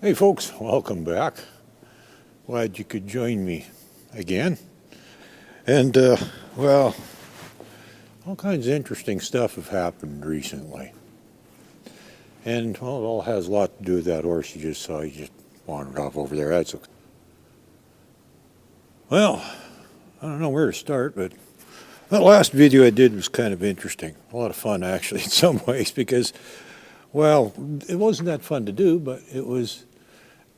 Hey folks, welcome back. Glad you could join me again. And well, all kinds of interesting stuff have happened recently. And well, it all has a lot to do with that horse you just saw. You just wandered off over there. That's okay. Well, I don't know where to start, but that last video I did was kind of interesting. A lot of fun actually in some ways because, well, it wasn't that fun to do, but it was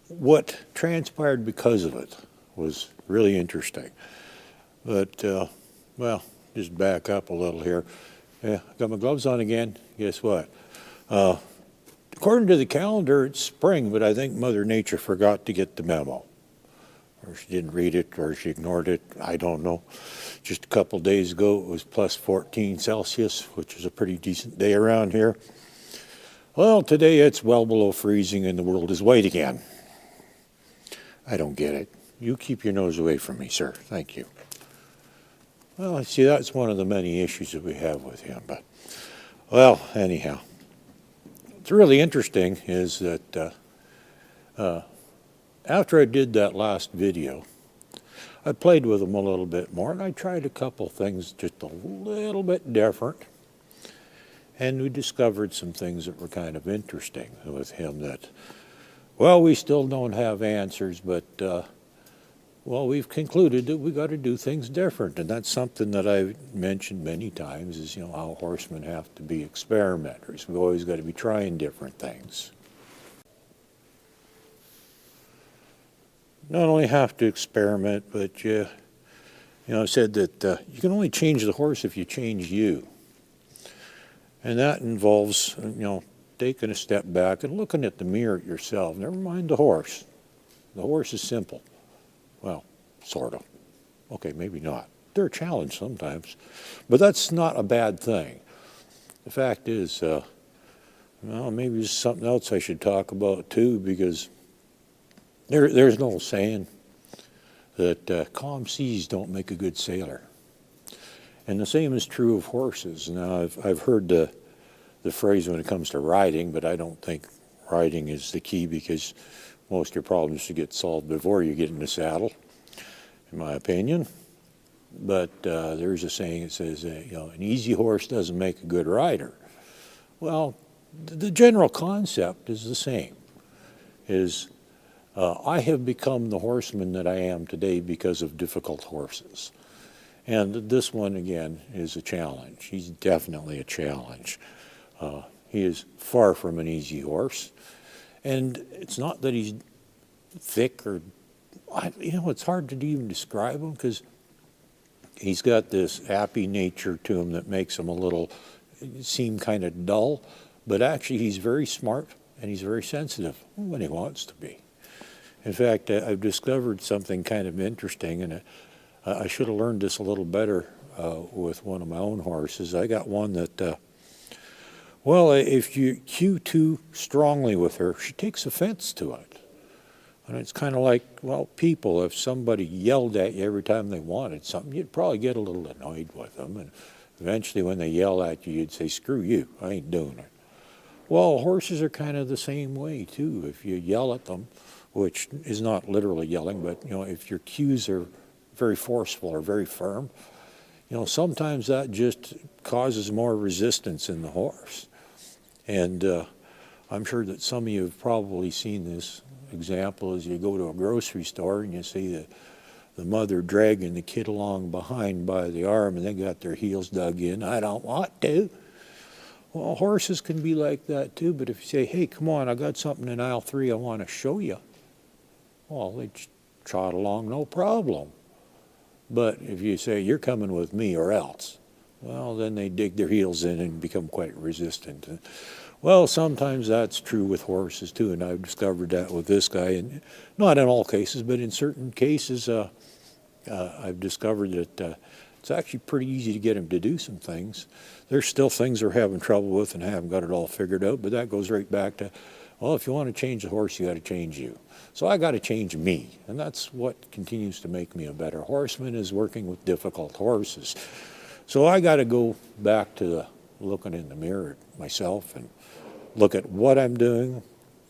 what transpired because of it was really interesting. But, well, just back up a little here. Yeah, got my gloves on again. Guess what? According to the calendar, it's spring, but I think Mother Nature forgot to get the memo. Or she didn't read it, or she ignored it. I don't know. Just a couple days ago, it was plus 14 Celsius, which is a pretty decent day around here. Well, today it's well below freezing and the world is white again. I don't get it. You keep your nose away from me, sir. Thank you. Well, I see that's one of the many issues that we have with him. But, well, anyhow, what's really interesting is that after I did that last video, I played with him a little bit more, and I tried a couple things just a little bit different. And we discovered some things that were kind of interesting with him that, well, we still don't have answers, but, well, we've concluded that we got to do things different. And that's something that I've mentioned many times is, you know, how horsemen have to be experimenters. We've always got to be trying different things. Not only have to experiment, but you know, I said that you can only change the horse if you change you. And that involves, you know, taking a step back and looking at the mirror at yourself. Never mind the horse. The horse is simple. Well, sort of. Okay, maybe not. They're a challenge sometimes. But that's not a bad thing. The fact is, well, maybe there's something else I should talk about too, because there's an old saying that calm seas don't make a good sailor. And the same is true of horses. Now, I've heard the phrase when it comes to riding, but I don't think riding is the key because most of your problems should get solved before you get in the saddle, in my opinion. But there's a saying that says, you know, an easy horse doesn't make a good rider. Well, the general concept is the same. I have become the horseman that I am today because of difficult horses. And this one, again, is a challenge. He's definitely a challenge. He is far from an easy horse. And it's not that he's thick or, you know, it's hard to even describe him because he's got this happy nature to him that makes him a little, seem kind of dull. But actually, he's very smart and he's very sensitive when he wants to be. In fact, I've discovered something kind of interesting, and I should have learned this a little better with one of my own horses. I got one that, well, if you cue too strongly with her, she takes offense to it. And it's kind of like, well, people, if somebody yelled at you every time they wanted something, you'd probably get a little annoyed with them. And eventually when they yell at you, you'd say, screw you, I ain't doing it. Well, horses are kind of the same way, too. If you yell at them, which is not literally yelling, but, you know, if your cues are very forceful or very firm, you know, sometimes that just causes more resistance in the horse. And I'm sure that some of you have probably seen this example as you go to a grocery store and you see the mother dragging the kid along behind by the arm and they got their heels dug in. I don't want to. Well, horses can be like that too, but if you say, hey, come on, I got something in aisle 3 I want to show you, well, they trot along, no problem. But if you say, you're coming with me or else, well, then they dig their heels in and become quite resistant. Well, sometimes that's true with horses too, and I've discovered that with this guy. And not in all cases, but in certain cases, I've discovered that it's actually pretty easy to get him to do some things. There's still things they're having trouble with and haven't got it all figured out, but that goes right back to, well, if you want to change the horse, you got to change you. So I got to change me, and that's what continues to make me a better horseman is working with difficult horses. So I got to go back to looking in the mirror at myself and look at what I'm doing,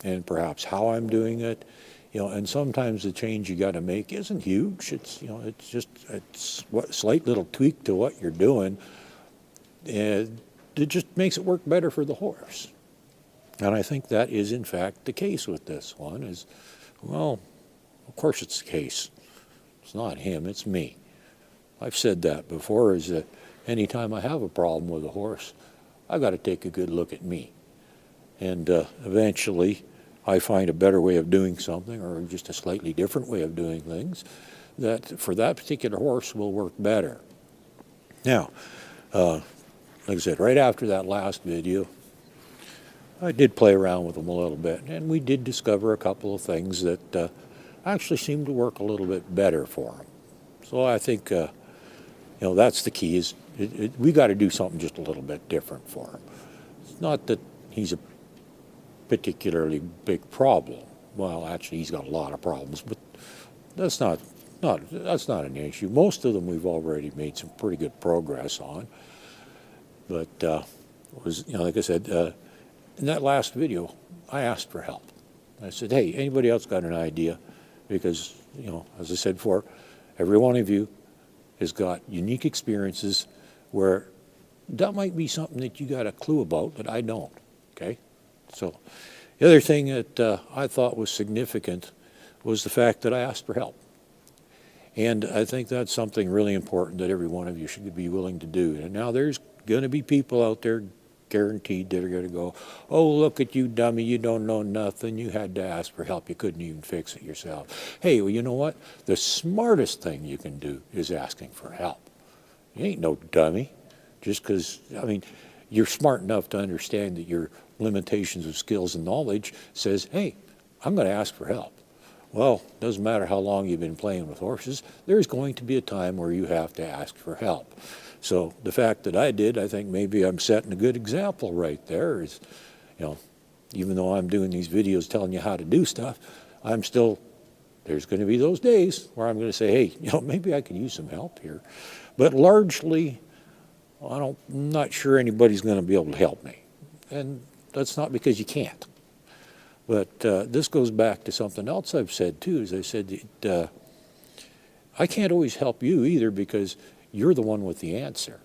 and perhaps how I'm doing it. And sometimes the change you got to make isn't huge. It's just a slight little tweak to what you're doing, and it just makes it work better for the horse. And I think that is in fact the case with this one. Well, of course it's the case. It's not him, it's me. I've said that before, is that anytime I have a problem with a horse, I've got to take a good look at me. And eventually I find a better way of doing something, or just a slightly different way of doing things, that for that particular horse will work better. Now, like I said, right after that last video, I did play around with him a little bit, and we did discover a couple of things that actually seemed to work a little bit better for him. So I think, that's the key, is we got to do something just a little bit different for him. It's not that he's a particularly big problem. Well, actually, he's got a lot of problems, but that's not an issue. Most of them we've already made some pretty good progress on. But like I said, in that last video, I asked for help. I said, hey, anybody else got an idea? Because, as I said before, every one of you has got unique experiences where that might be something that you got a clue about that I don't, okay? So the other thing that I thought was significant was the fact that I asked for help. And I think that's something really important that every one of you should be willing to do. And now there's going to be people out there, guaranteed, that are going to go, oh, look at you, dummy, you don't know nothing, you had to ask for help, you couldn't even fix it yourself. Hey, well, you know what? The smartest thing you can do is asking for help. You ain't no dummy. Just because, you're smart enough to understand that your limitations of skills and knowledge says, hey, I'm going to ask for help. Well, it doesn't matter how long you've been playing with horses, there's going to be a time where you have to ask for help. So the fact that I did, I think maybe I'm setting a good example right there. Is, even though I'm doing these videos telling you how to do stuff, there's going to be those days where I'm going to say, hey, maybe I could use some help here. But largely, I'm not sure anybody's going to be able to help me. And that's not because you can't. But this goes back to something else I've said too, is I said that I can't always help you either, because you're the one with the answer.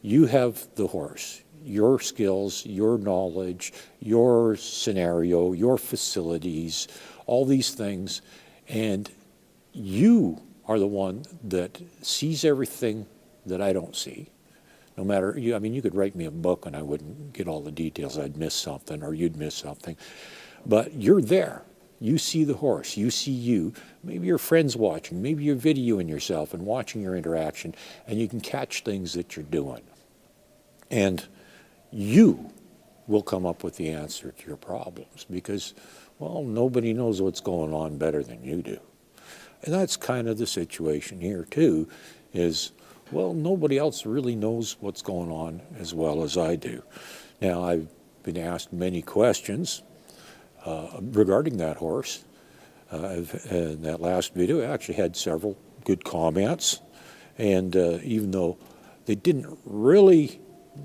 You have the horse, your skills, your knowledge, your scenario, your facilities, all these things, and you are the one that sees everything that I don't see. No matter, you could write me a book and I wouldn't get all the details. I'd miss something, or you'd miss something. But you're there. You see the horse. You see you. Maybe your friend's watching. Maybe you're videoing yourself and watching your interaction, and you can catch things that you're doing. And you will come up with the answer to your problems, because, well, nobody knows what's going on better than you do. And that's kind of the situation here, too, is, well, nobody else really knows what's going on as well as I do. Now, I've been asked many questions regarding that horse. In that last video, I actually had several good comments. And even though they didn't really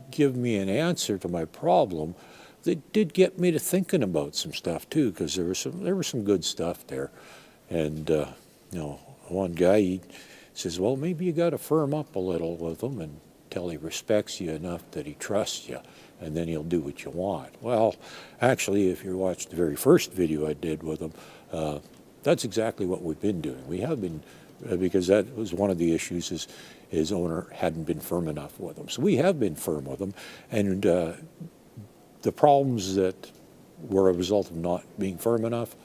give me an answer to my problem, they did get me to thinking about some stuff, too, because there was some good stuff there. And, one guy, he says, well, maybe you got to firm up a little with him until he respects you enough that he trusts you, and then he'll do what you want. Well, actually, if you watched the very first video I did with him, that's exactly what we've been doing. We have been, because that was one of the issues, is his owner hadn't been firm enough with him. So we have been firm with him, and the problems that were a result of not being firm enough,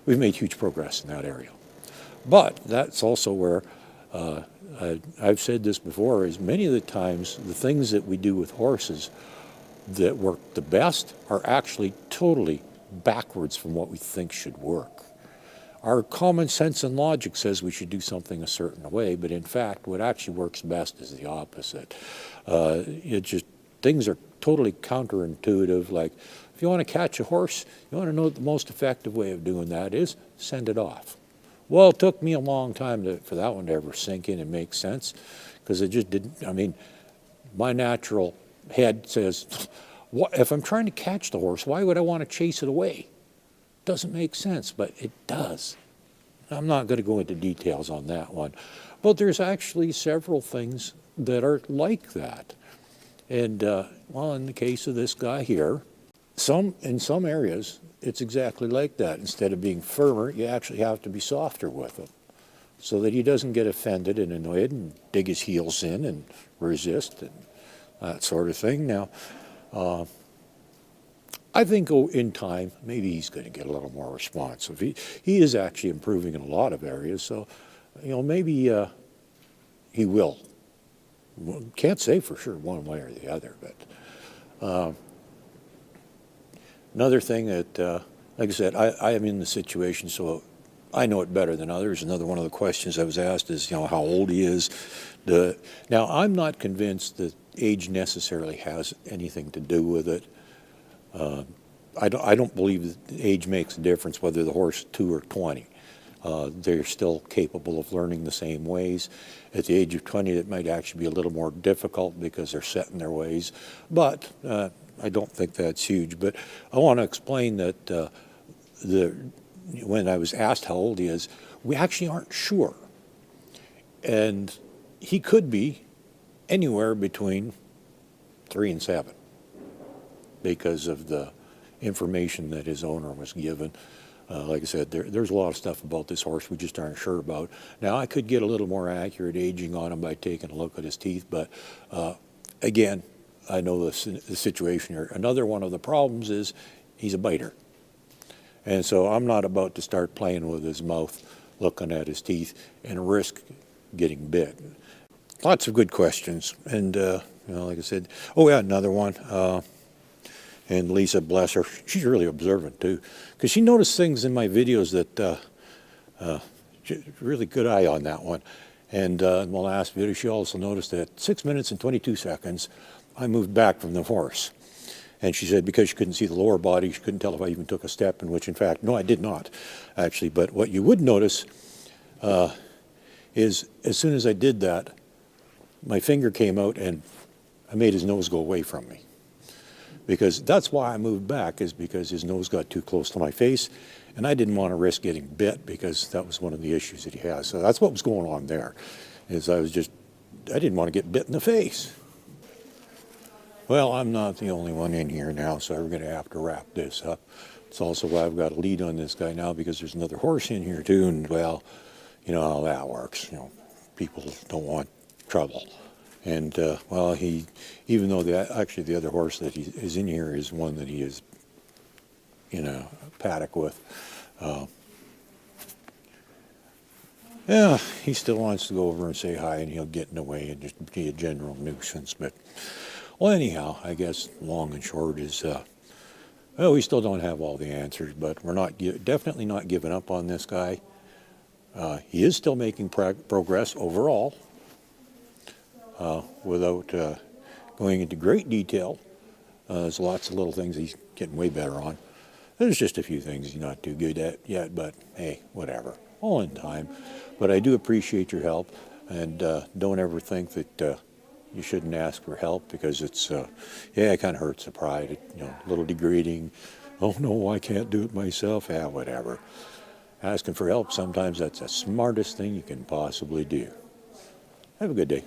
we've made huge progress in that area. But that's also where I've said this before, is many of the times the things that we do with horses that work the best are actually totally backwards from what we think should work. Our common sense and logic says we should do something a certain way, but in fact what actually works best is the opposite. Things are totally counterintuitive. Like, if you want to catch a horse, you want to know what the most effective way of doing that is, send it off. Well, it took me a long time for that one to ever sink in and make sense, because it just didn't. My natural head says, if I'm trying to catch the horse, why would I want to chase it away? Doesn't make sense, but it does. I'm not going to go into details on that one, but there's actually several things that are like that. And well, in the case of this guy here, in some areas, it's exactly like that. Instead of being firmer, you actually have to be softer with him so that he doesn't get offended and annoyed and dig his heels in and resist and that sort of thing. Now, I think in time, maybe he's going to get a little more responsive. He is actually improving in a lot of areas, so, maybe he will. Can't say for sure one way or the other, but another thing that, like I said, I am in the situation, so I know it better than others. Another one of the questions I was asked is, how old he is. Now, I'm not convinced that age necessarily has anything to do with it. I don't believe that age makes a difference whether the horse is 2 or 20. They're still capable of learning the same ways. At the age of 20, it might actually be a little more difficult because they're set in their ways. But I don't think that's huge. But I want to explain that when I was asked how old he is, we actually aren't sure. And he could be anywhere between 3 and 7 because of the information that his owner was given. Like I said, there's a lot of stuff about this horse we just aren't sure about. Now, I could get a little more accurate aging on him by taking a look at his teeth, but again, I know the situation here. Another one of the problems is he's a biter. And so I'm not about to start playing with his mouth, looking at his teeth, and risk getting bit. Lots of good questions. And, like I said, oh yeah, another one. And Lisa, bless her, she's really observant too, because she noticed things in my videos that, really good eye on that one. And in the last video, she also noticed that 6 minutes and 22 seconds, I moved back from the horse. And she said because she couldn't see the lower body, she couldn't tell if I even took a step, in which, in fact, no, I did not, actually. But what you would notice is as soon as I did that, my finger came out and I made his nose go away from me. Because that's why I moved back, is because his nose got too close to my face, and I didn't want to risk getting bit because that was one of the issues that he has. So that's what was going on there, is I didn't want to get bit in the face. Well, I'm not the only one in here now, so we're going to have to wrap this up. It's also why I've got a lead on this guy now, because there's another horse in here too, and well, you know how that works. People don't want trouble. And, well, even though the other horse that is in here is one that he is in a paddock with, yeah, he still wants to go over and say hi, and he'll get in the way and just be a general nuisance. But, well, anyhow, I guess long and short is, well, we still don't have all the answers, but we're definitely not giving up on this guy. He is still making progress overall. Without going into great detail. There's lots of little things he's getting way better on. There's just a few things he's not too good at yet, but hey, whatever. All in time. But I do appreciate your help, and don't ever think that you shouldn't ask for help, because it's, it kind of hurts the pride. A little degrading. Oh no, I can't do it myself. Yeah, whatever. Asking for help, sometimes that's the smartest thing you can possibly do. Have a good day.